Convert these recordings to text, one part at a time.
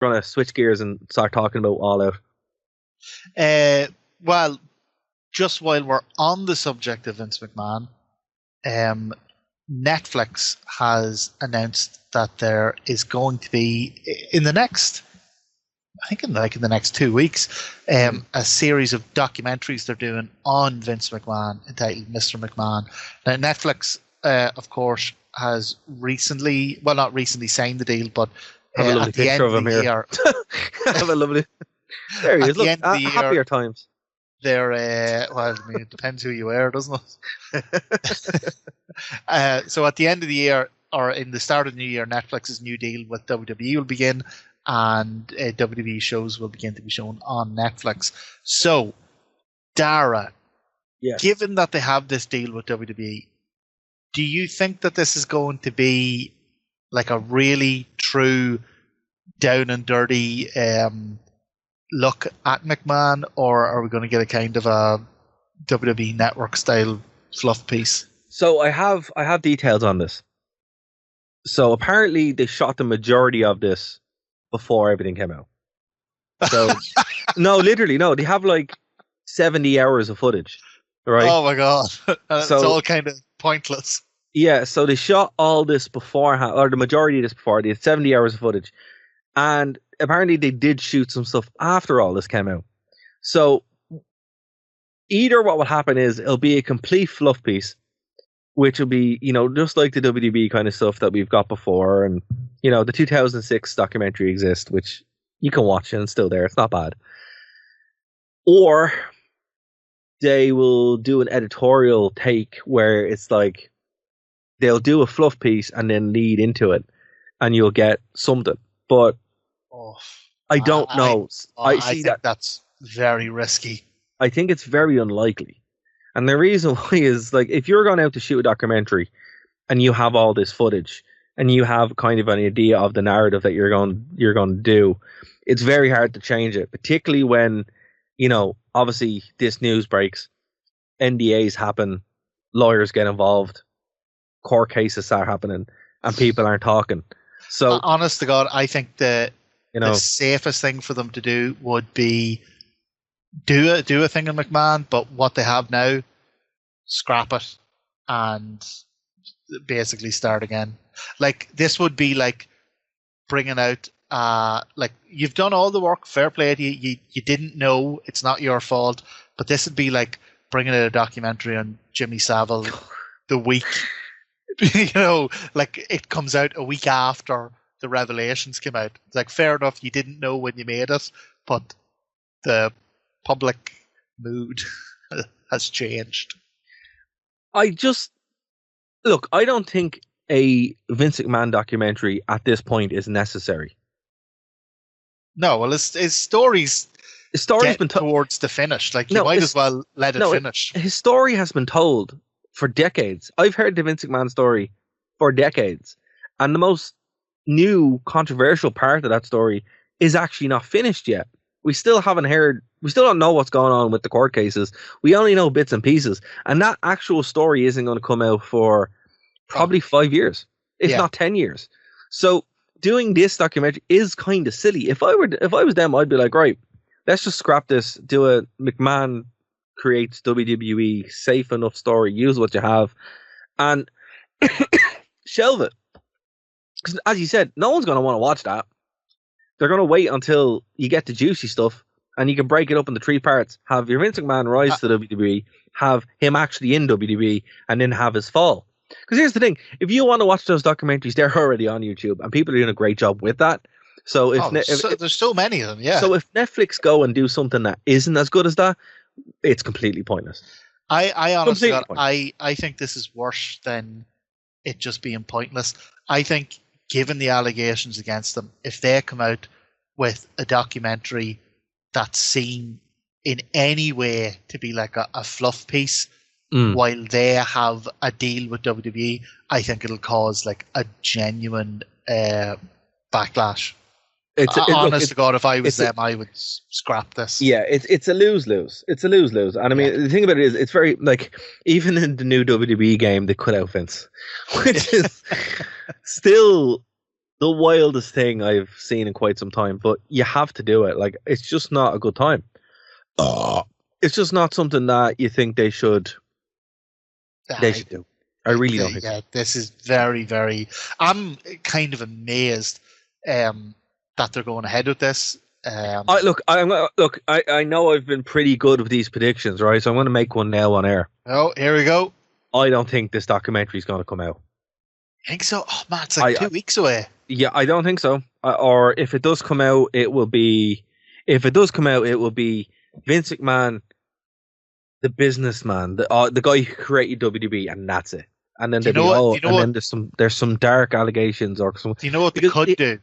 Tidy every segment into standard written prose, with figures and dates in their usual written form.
We're going to switch gears and start talking about All Out. Well, just while we're on the subject of Vince McMahon, Netflix has announced that there is going to be in the next 2 weeks, a series of documentaries they're doing on Vince McMahon entitled Mr. McMahon. Now, Netflix, of course, has recently, well, not recently signed the deal, but have a lovely picture of him here. Have a lovely. There he is. Look, happier times. They're well, I mean, it depends who you are, doesn't it? So at the end of the year, or in the start of the new year, Netflix's new deal with WWE will begin, and WWE shows will begin to be shown on Netflix. So, Dara, given that they have this deal with WWE, do you think that this is going to be like a really true down and dirty look at McMahon, or are we going to get a kind of a WWE Network style fluff piece? So I have details on this. So apparently they shot the majority of this before everything came out. So no, literally no. They have like 70 hours of footage, right? Oh my god, it's all kind of pointless. Yeah, so they shot all this beforehand, or the majority of this before. They had 70 hours of footage, and apparently they did shoot some stuff after all this came out. So either what will happen is it'll be a complete fluff piece, which will be, just like the WWE kind of stuff that we've got before. And, the 2006 documentary exists, which you can watch and it's still there. It's not bad. Or they will do an editorial take where it's like they'll do a fluff piece and then lead into it and you'll get something. But I don't know. I think that's very risky. I think it's very unlikely. And the reason why is, like, if you're going out to shoot a documentary and you have all this footage and you have kind of an idea of the narrative that you're going to do, it's very hard to change it, particularly when, obviously this news breaks, NDAs happen, lawyers get involved, court cases start happening, and people aren't talking. So, honest to God, I think the safest thing for them to do would be do a thing in McMahon, but what they have now, scrap it and basically start again. Like, this would be like bringing out, like, you've done all the work, fair play to you, you didn't know, it's not your fault, but this would be like bringing out a documentary on Jimmy Savile the week, like it comes out a week after the revelations came out. It's like, fair enough, you didn't know when you made it, but the public mood has changed. I don't think a Vince McMahon documentary at this point is necessary. No, well, his story's been towards the finish. Like, you might as well let it finish. His story has been told for decades. I've heard the Vince McMahon story for decades. And the most new controversial part of that story is actually not finished yet. We still don't know what's going on with the court cases. We only know bits and pieces. And that actual story isn't going to come out for probably 5 years, if not 10 years. So doing this documentary is kind of silly. If I was them, I'd be like, right, let's just scrap this, do a McMahon creates WWE safe enough story, use what you have, and shelve it. Because as you said, no one's going to want to watch that. They're going to wait until you get the juicy stuff and you can break it up into 3 parts. Have your Vince McMahon rise to WWE, have him actually in WWE, and then have his fall. Because here's the thing, if you want to watch those documentaries, they're already on YouTube and people are doing a great job with that. So there's so many of them, yeah. So if Netflix go and do something that isn't as good as that, it's completely pointless. I honestly, I think this is worse than it just being pointless. I think, given the allegations against them, if they come out with a documentary that's seen in any way to be like a fluff piece, while they have a deal with WWE, I think it'll cause like a genuine backlash. Honest to God, if I was them, I would scrap this. Yeah, it's a lose-lose. It's a lose-lose. And I mean, the thing about it is, it's very, like, even in the new WWE game, they cut out Vince, which is still the wildest thing I've seen in quite some time. But you have to do it. Like, it's just not a good time. It's just not something that you think they should do. I really don't think so. This is very, very. I'm kind of amazed that they're going ahead with this. I know I've been pretty good with these predictions, right? So I'm going to make one now on air. Oh, here we go. I don't think this documentary is going to come out. Think so? Oh man, it's like 2 weeks away. Yeah, I don't think so. Or if it does come out, it will be. If it does come out, it will be Vince McMahon, the businessman, the guy who created WWE, and that's it. And then then there's some dark allegations or some. Do you know what they could do?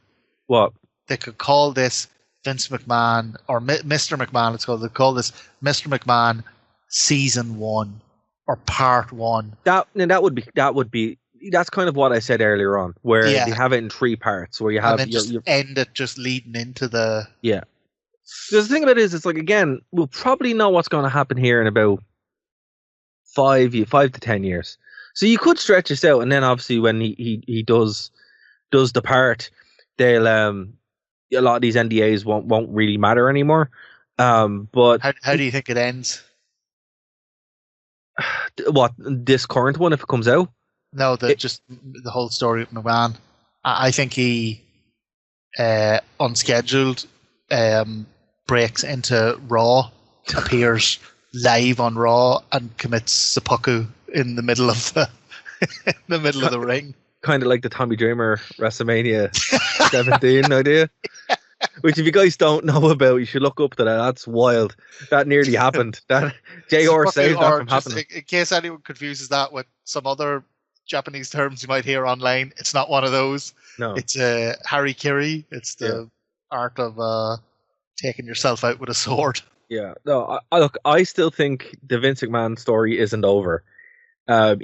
What? They could call this Vince McMahon or Mr. McMahon. They call this Mr. McMahon Season 1 or Part 1. That would be. That's kind of what I said earlier on, where they have it in 3 parts, where you have and then end it just leading into the Because the thing about it is, it's like, again, we'll probably know what's going to happen here in about 5 to 10 years. So you could stretch this out, and then obviously when he does depart, they'll a lot of these NDAs won't really matter anymore. But how do you think it ends? What, this current one, if it comes out? No, just the whole story of McMahon. I think he unscheduled breaks into Raw, appears live on Raw, and commits seppuku in the middle of the ring. Kind of like the Tommy Dreamer WrestleMania 17 idea. Which, if you guys don't know about, you should look up to that. That's wild. That nearly happened. That JR saved that from happening. In case anyone confuses that with some other Japanese terms you might hear online, it's not one of those. No. It's harikiri. It's the art of taking yourself out with a sword. Yeah. No, I still think the Vince McMahon story isn't over. I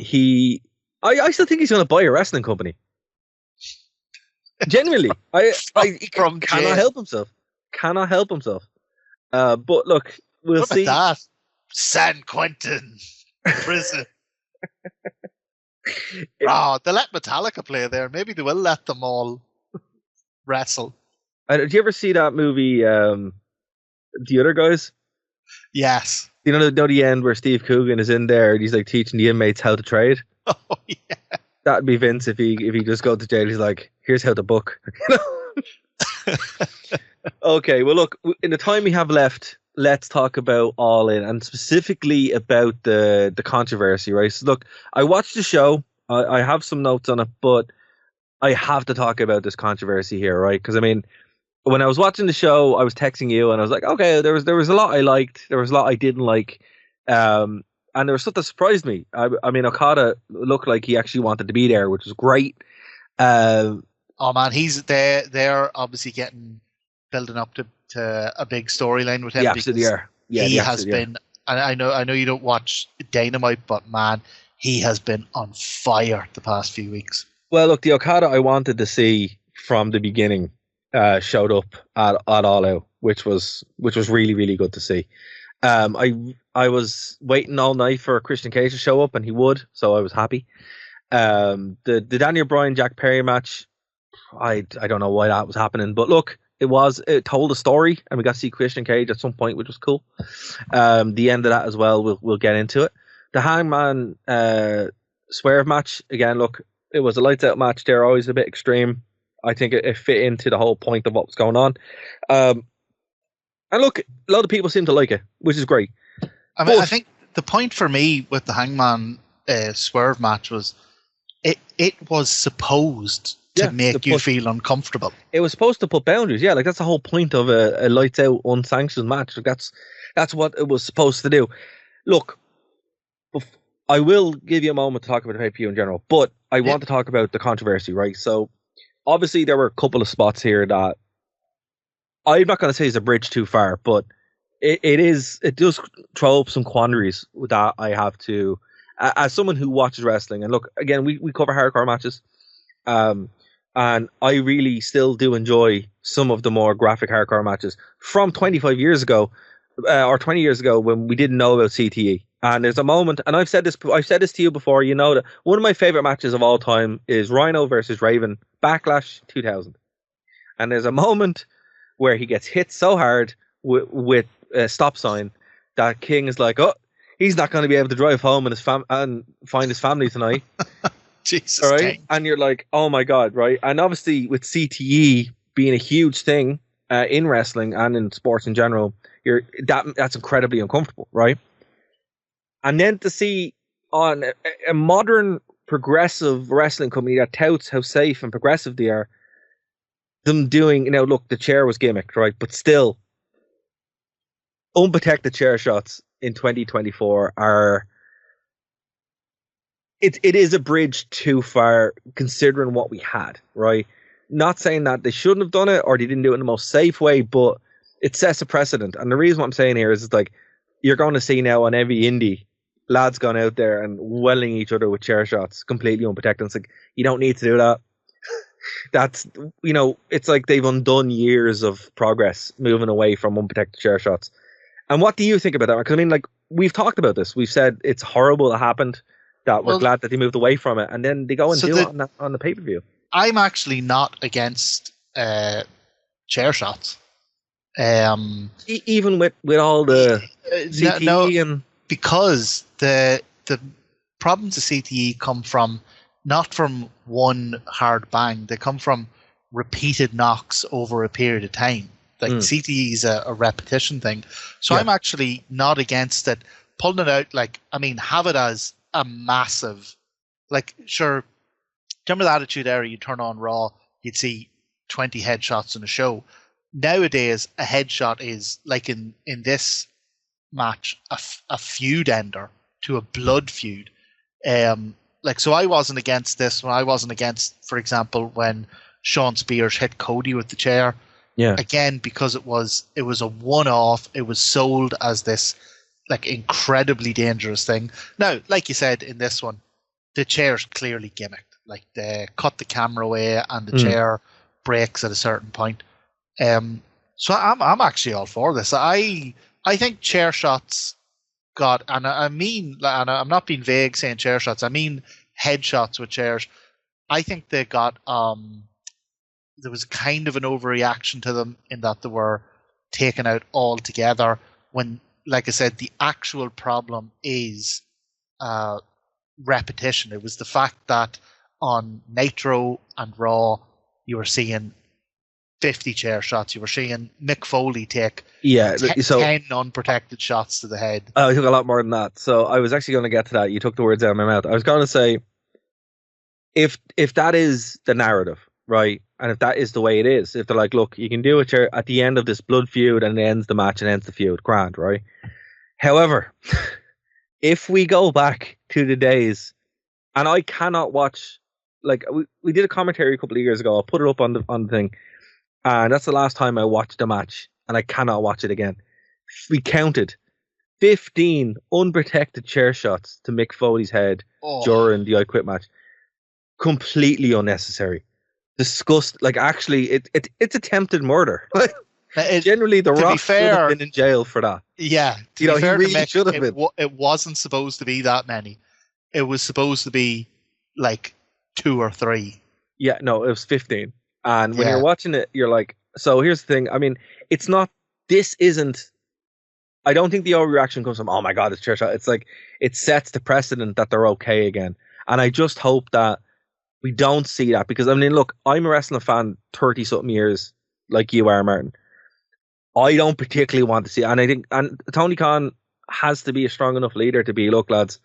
still think he's going to buy a wrestling company. Genuinely. He cannot help himself. Cannot help himself. But look, we'll see. That? San Quentin prison. They let Metallica play there. Maybe they will let them all wrestle. Did you ever see that movie, The Other Guys? Yes. You know the end where Steve Coogan is in there and he's like teaching the inmates how to trade? Oh, yeah. That'd be Vince if he just go to jail. He's like, here's how to book. Okay, well, look, in the time we have left, let's talk about All In, and specifically about the controversy, right? So, look, I watched the show. I have some notes on it, but I have to talk about this controversy here, right? Because, I mean, when I was watching the show, I was texting you, and I was like, okay, there was a lot I liked. There was a lot I didn't like. And there was stuff that surprised me. I mean, Okada looked like he actually wanted to be there, which was great. Oh man, they're obviously building up to a big storyline with him. Yeah, absolutely are. Yeah, he has been. I know you don't watch Dynamite, but man, he has been on fire the past few weeks. Well, look, the Okada I wanted to see from the beginning showed up at All Out, which was really, really good to see. I was waiting all night for Christian Cage to show up, and he would, so I was happy. The Daniel Bryan Jack Perry match, I don't know why that was happening, but look, it told a story, and we got to see Christian Cage at some point, which was cool. The end of that as well, we'll get into it. The Hangman Swerve match, again, look, it was a lights out match. They're always a bit extreme. I think it fit into the whole point of what was going on. And look, a lot of people seem to like it, which is great. I think the point for me with the Hangman Swerve match was it was supposed to make you feel uncomfortable. It was supposed to put boundaries. Yeah, like that's the whole point of a lights out unsanctioned match. Like that's what it was supposed to do. Look, I will give you a moment to talk about the pay-per-view in general, but I want to talk about the controversy, right? So obviously there were a couple of spots here that I'm not going to say is a bridge too far, but it does throw up some quandaries that I have to, as someone who watches wrestling. And look, again, we cover hardcore matches, and I really still do enjoy some of the more graphic hardcore matches from 25 years ago, or 20 years ago when we didn't know about CTE. And there's a moment, and I've said this to you before, you know, that one of my favorite matches of all time is Rhino versus Raven Backlash 2000. And there's a moment where he gets hit so hard with a stop sign that King is like, oh, he's not going to be able to drive home and find his family tonight. Jesus, right? King. And you're like, oh my God, right? And obviously with CTE being a huge thing in wrestling and in sports in general, that's incredibly uncomfortable, right? And then to see on a modern progressive wrestling company that touts how safe and progressive they are, them doing, look, the chair was gimmicked, right? But still, unprotected chair shots in 2024 are... It is a bridge too far considering what we had, right? Not saying that they shouldn't have done it or they didn't do it in the most safe way, but it sets a precedent. And the reason what I'm saying here is it's like you're going to see now on every indie, lads gone out there and welling each other with chair shots completely unprotected. It's like, you don't need to do that. That's, it's like they've undone years of progress moving away from unprotected chair shots. And what do you think about that? Because I mean, like, we've talked about this. We've said it's horrible that happened, that we're glad that they moved away from it, and then they go and do it on the pay-per-view. I'm actually not against chair shots. Even with all the CTE and... Because the problems of CTE come from not from one hard bang. They come from repeated knocks over a period of time. Like CTE is a repetition thing. So I'm actually not against it. Pulling it out, have it as a massive, sure, remember the Attitude Era, you turn on Raw, you'd see 20 headshots in a show. Nowadays, a headshot is, like in this match, a feud ender to a blood feud. So I wasn't against this. I wasn't against, for example, when Sean Spears hit Cody with the chair. Yeah. Again, because it was a one-off. It was sold as this incredibly dangerous thing. Now, like you said in this one, the chair's clearly gimmicked. Like they cut the camera away and the chair breaks at a certain point. So I'm actually all for this. I think chair shots and I'm not being vague saying chair shots. I mean headshots with chairs. I think they got there was kind of an overreaction to them in that they were taken out altogether when, like I said, the actual problem is repetition. It was the fact that on Nitro and Raw, you were seeing 50 chair shots. You were seeing Mick Foley take 10 unprotected shots to the head. I took a lot more than that. So I was actually going to get to that. You took the words out of my mouth. I was going to say, if that is the narrative, right, and if that is the way it is, if they're like, look, you can do it at the end of this blood feud and it ends the match and ends the feud, grand, right? However, if we go back to the days, and I cannot watch, we did a commentary a couple of years ago. I'll put it up on the thing, and that's the last time I watched a match, and I cannot watch it again. We counted 15 unprotected chair shots to Mick Foley's head during the I Quit match. Completely unnecessary. Disgust. Actually, it's attempted murder. Generally, The Rock should have been in jail for that. Yeah, he really should have been. It wasn't supposed to be that many. It was supposed to be 2 or 3. Yeah, no, it was 15. And when you're watching it, you're like, so here's the thing. I mean, it's not. This isn't. I don't think the overreaction comes from, oh my God, it's chair shot. It's like it sets the precedent that they're okay again. And I just hope that we don't see that, because I mean, look, I'm a wrestling fan 30 something years, like you are, Martin. I don't particularly want to see it. And I think Tony Khan has to be a strong enough leader to be, look, lads,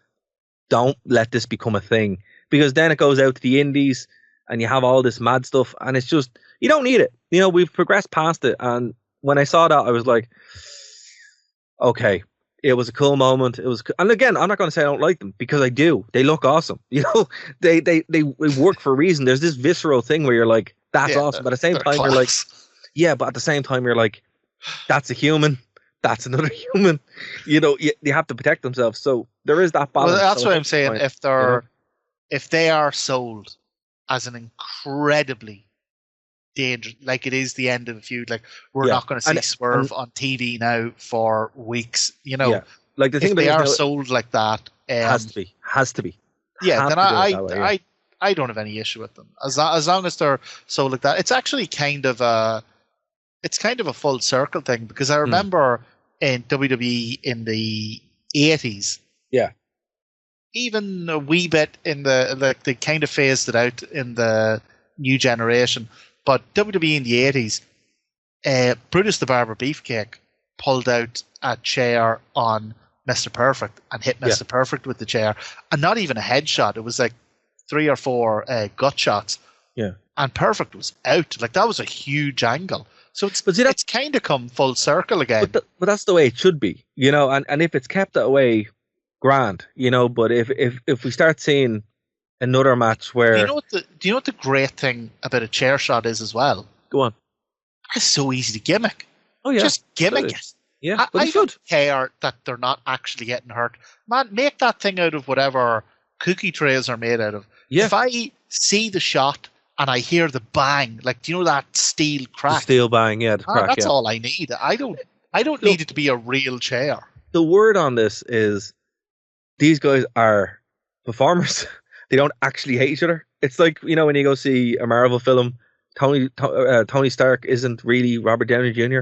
don't let this become a thing, because then it goes out to the indies and you have all this mad stuff and it's just, you don't need it. We've progressed past it. And when I saw that, I was like, okay, it was a cool moment. And again, I'm not going to say I don't like them, because I do. They look awesome. They work for a reason. There's this visceral thing where you're like, that's awesome. But at the same time, you're like, but at the same time, you're like, that's a human. That's another human. You have to protect themselves. So there is that balance. Well, that's what I'm saying. If they are sold as an incredibly dangerous, it is the end of a feud, we're not going to see Swerve on TV now for weeks. The thing if they are sold like that, has to be. Yeah, then I don't have any issue with them as long as they're so like that. It's actually kind of a full circle thing, because I remember in WWE in the 80s, yeah, even a wee bit in they kind of phased it out in the new generation, but WWE in the 80s, Brutus the Barber Beefcake pulled out a chair on Mr. Perfect and hit Mr. Perfect with the chair, and not even a headshot. It was like 3 or 4 gut shots. Yeah, and Perfect was out. Like, that was a huge angle. So it's kind of come full circle again. But that's the way it should be, and if it's kept that way, grand, But if we start seeing another match where do you know what the great thing about a chair shot is as well? Go on. It's so easy to gimmick. Oh yeah, just gimmick it. Yeah, I don't care that they're not actually getting hurt. Man, make that thing out of whatever cookie trays are made out of. Yeah. If I see the shot and I hear the bang, like, do you know that steel crack? The steel bang, yeah, the crack. That's all I need. I don't need it to be a real chair. The word on this is these guys are performers. They don't actually hate each other. It's like, when you go see a Marvel film, Tony Stark isn't really Robert Downey Jr.,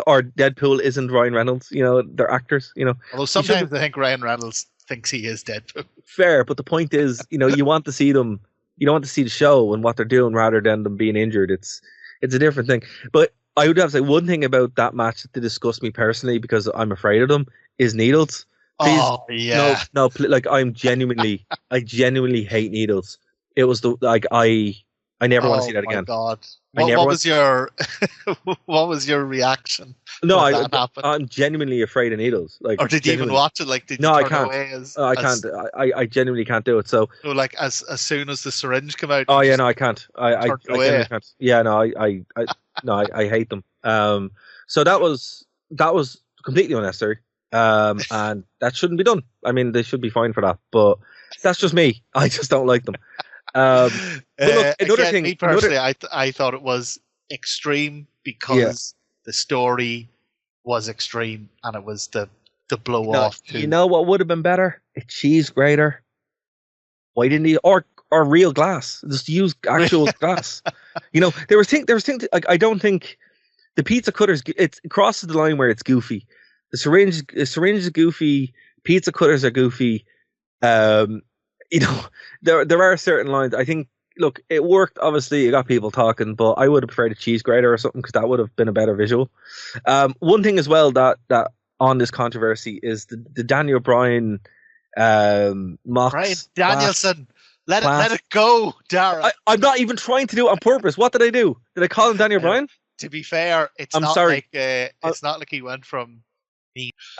or Deadpool isn't Ryan Reynolds, they're actors, Although sometimes I think Ryan Reynolds thinks he is Deadpool. Fair, but the point is, you want to see them, you don't want to see the show and what they're doing rather than them being injured. It's a different thing. But I would have to say one thing about that match that disgusts me personally, because I'm afraid of them, is needles. Please, oh yeah. No, like I genuinely hate needles. It was I never want to see that again. Oh my God! What was your reaction? No, I'm genuinely afraid of needles. Like, or did you even watch it? Like, did you I turn can't. away I can't. I genuinely can't do it. So, like, as soon as the syringe came out. Oh yeah, no, I can't. I genuinely can't. Yeah, no, I hate them. So that was completely unnecessary. And that shouldn't be done. I mean, they should be fined for that. But that's just me. I just don't like them. But look, another thing. Me personally, I thought it was extreme because the story was extreme, and it was the blow off. You know what would have been better? A cheese grater. Why didn't he? Or real glass? Just use actual glass. There was things. Like, I don't think the pizza cutters. It crosses the line where it's goofy. The syringe is goofy. Pizza cutters are goofy. There are certain lines. I think, look, it worked. Obviously, it got people talking, but I would have preferred a cheese grater or something, because that would have been a better visual. One thing as well that on this controversy is the Daniel Bryan Mox. Bryan Danielson. Let it go, Dara. I'm not even trying to do it on purpose. What did I do? Did I call him Daniel Bryan? To be fair, it's not like he went from.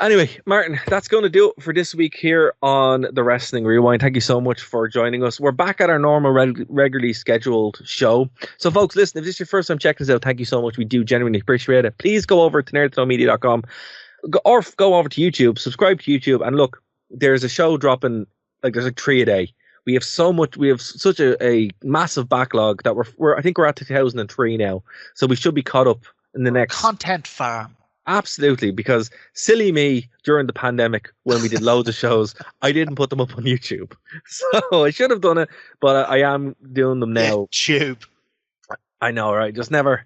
Anyway, Martin, that's going to do it for this week here on the Wrestling Rewind. Thank you so much for joining us. We're back at our normal, regularly scheduled show. So, folks, listen, if this is your first time checking us out, thank you so much. We do genuinely appreciate it. Please go over to nerdthrowmedia.com or go over to YouTube, subscribe to YouTube, and look, there's a show dropping, like, there's like 3 a day. We have such a massive backlog that I think we're at 2003 now. So we should be caught up in the next content farm. Absolutely, because silly me, during the pandemic when we did loads of shows, I didn't put them up on YouTube. So I should have done it, but I am doing them now. YouTube. I know, right? Just never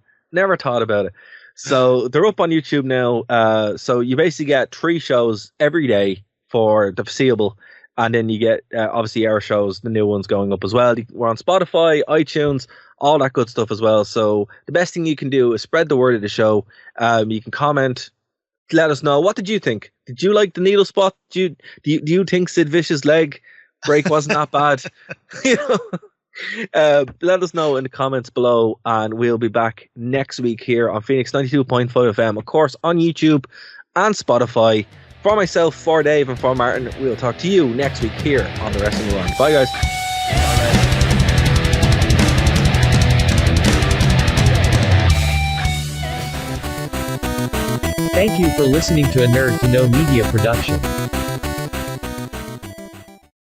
thought about it. So they're up on YouTube now. So you basically get 3 shows every day for the foreseeable. And then you get, obviously, our shows, the new ones going up as well. We're on Spotify, iTunes, all that good stuff as well. So the best thing you can do is spread the word of the show. You can comment, let us know. What did you think? Did you like the needle spot? Do you think Sid Vicious' leg break wasn't that bad? Let us know in the comments below, and we'll be back next week here on Phoenix 92.5 FM, of course, on YouTube and Spotify. For myself, for Dave, and for Martin, we'll talk to you next week here on the Wrestling Rewind. Bye, guys. Thank you for listening to a Nerd to Know Media production.